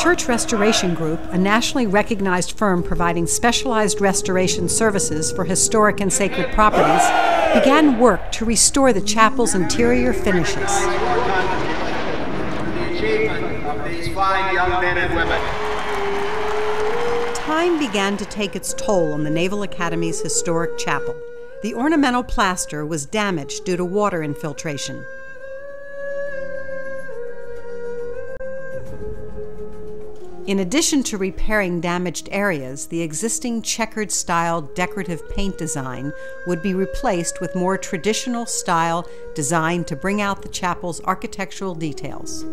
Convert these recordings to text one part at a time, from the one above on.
Church Restoration Group, a nationally recognized firm providing specialized restoration services for historic and sacred properties, began work to restore the chapel's interior finishes. The achievement of these fine young men and women. Time began to take its toll on the Naval Academy's historic chapel. The ornamental plaster was damaged due to water infiltration. In addition to repairing damaged areas, the existing checkered-style decorative paint design would be replaced with more traditional style designed to bring out the chapel's architectural details.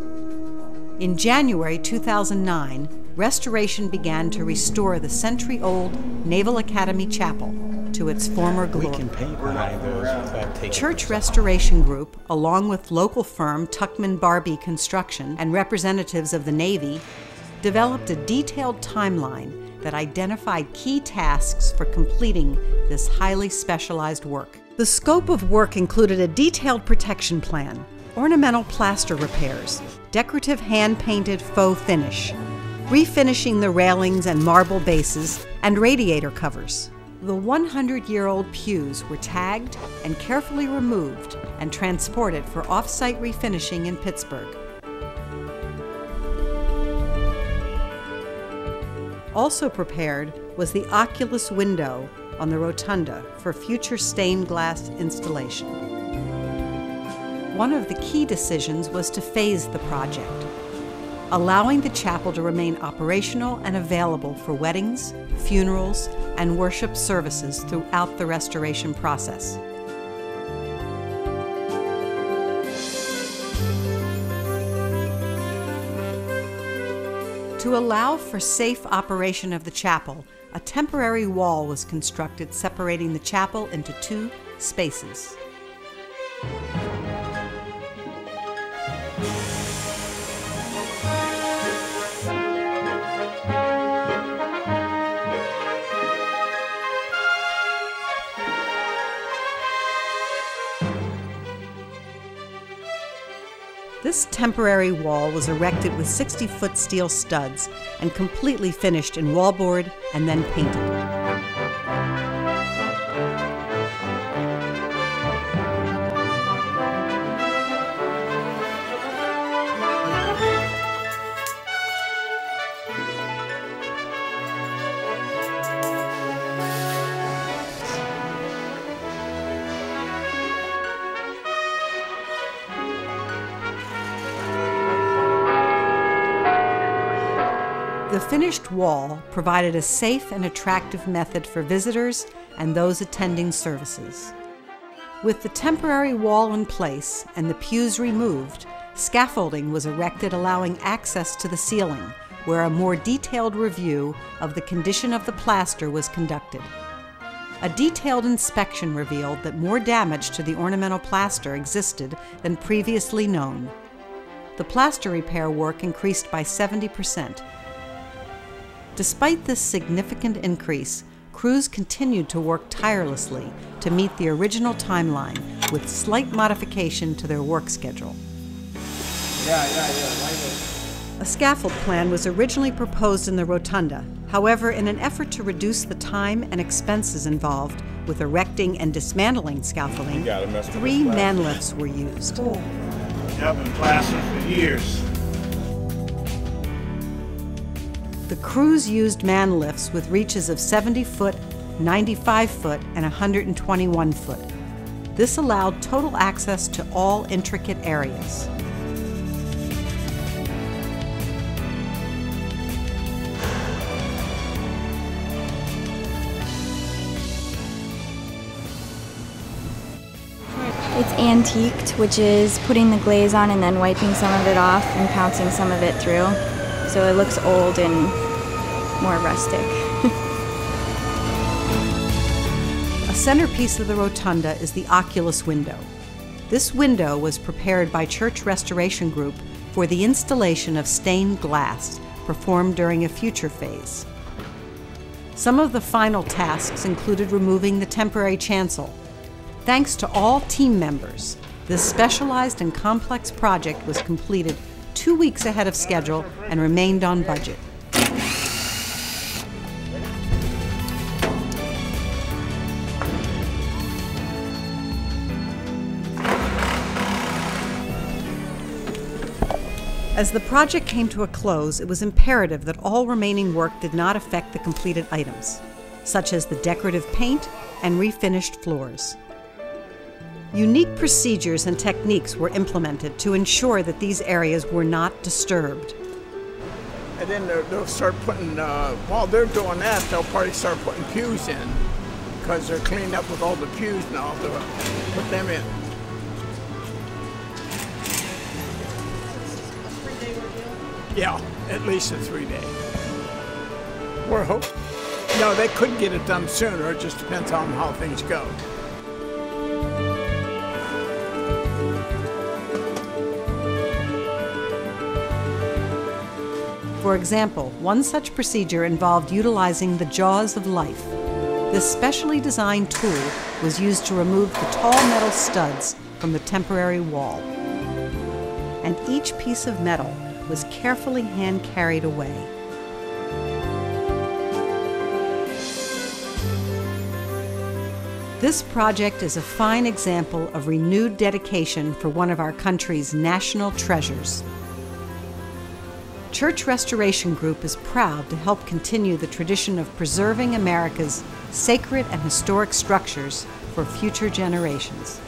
In January 2009, restoration began to restore the century-old Naval Academy Chapel to its former glory. We can paint behind those. Church Restoration Group, along with local firm Tuckman Barbie Construction and representatives of the Navy, developed a detailed timeline that identified key tasks for completing this highly specialized work. The scope of work included a detailed protection plan, ornamental plaster repairs, decorative hand-painted faux finish, refinishing the railings and marble bases, and radiator covers. The 100-year-old pews were tagged and carefully removed and transported for off-site refinishing in Pittsburgh. Also prepared was the oculus window on the rotunda for future stained glass installation. One of the key decisions was to phase the project, allowing the chapel to remain operational and available for weddings, funerals, and worship services throughout the restoration process. To allow for safe operation of the chapel, a temporary wall was constructed separating the chapel into two spaces. This temporary wall was erected with 60-foot steel studs and completely finished in wallboard and then painted. The finished wall provided a safe and attractive method for visitors and those attending services. With the temporary wall in place and the pews removed, scaffolding was erected allowing access to the ceiling, where a more detailed review of the condition of the plaster was conducted. A detailed inspection revealed that more damage to the ornamental plaster existed than previously known. The plaster repair work increased by 70%. Despite this significant increase, crews continued to work tirelessly to meet the original timeline with slight modification to their work schedule. A scaffold plan was originally proposed in the rotunda. However, in an effort to reduce the time and expenses involved with erecting and dismantling scaffolding, 3 man lifts were used. I've been plastering for years. The crews used man lifts with reaches of 70 foot, 95 foot, and 121 foot. This allowed total access to all intricate areas. It's antiqued, which is putting the glaze on and then wiping some of it off and pouncing some of it through. So it looks old and more rustic. A centerpiece of the rotunda is the oculus window. This window was prepared by Church Restoration Group for the installation of stained glass performed during a future phase. Some of the final tasks included removing the temporary chancel. Thanks to all team members, this specialized and complex project was completed 2 weeks ahead of schedule and remained on budget. As the project came to a close, it was imperative that all remaining work did not affect the completed items, such as the decorative paint and refinished floors. Unique procedures and techniques were implemented to ensure that these areas were not disturbed. And then they'll start putting, while they're doing that, they'll probably start putting pews in, because they're cleaned up with all the pews now. They'll put them in. Yeah, at least a 3-day. We're hoping. No, they could get it done sooner. It just depends on how things go. For example, one such procedure involved utilizing the jaws of life. This specially designed tool was used to remove the tall metal studs from the temporary wall. And each piece of metal was carefully hand-carried away. This project is a fine example of renewed dedication for one of our country's national treasures. Church Restoration Group is proud to help continue the tradition of preserving America's sacred and historic structures for future generations.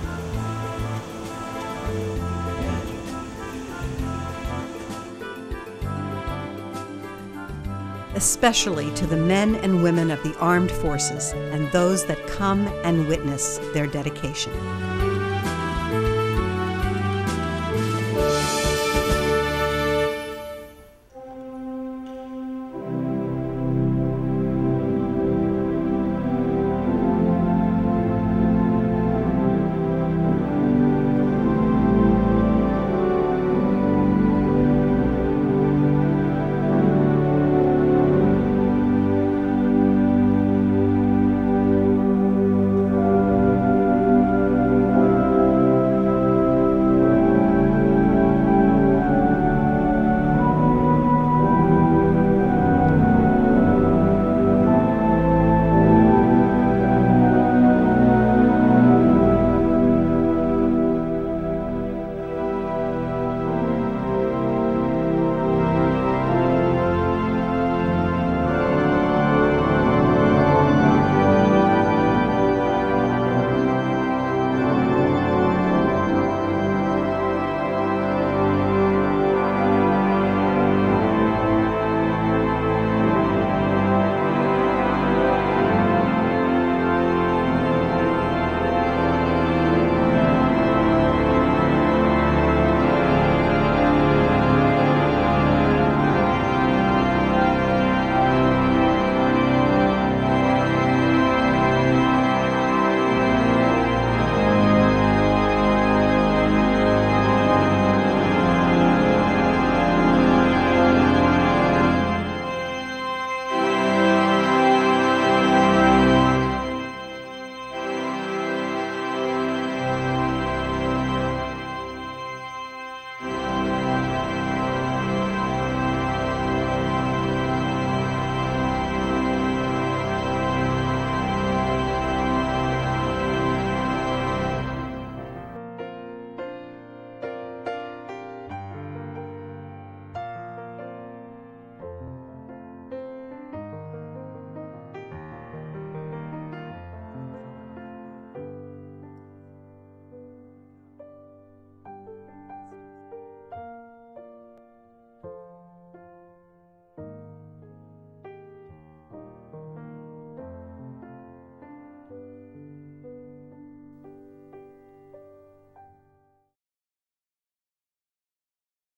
Especially to the men and women of the armed forces and those that come and witness their dedication.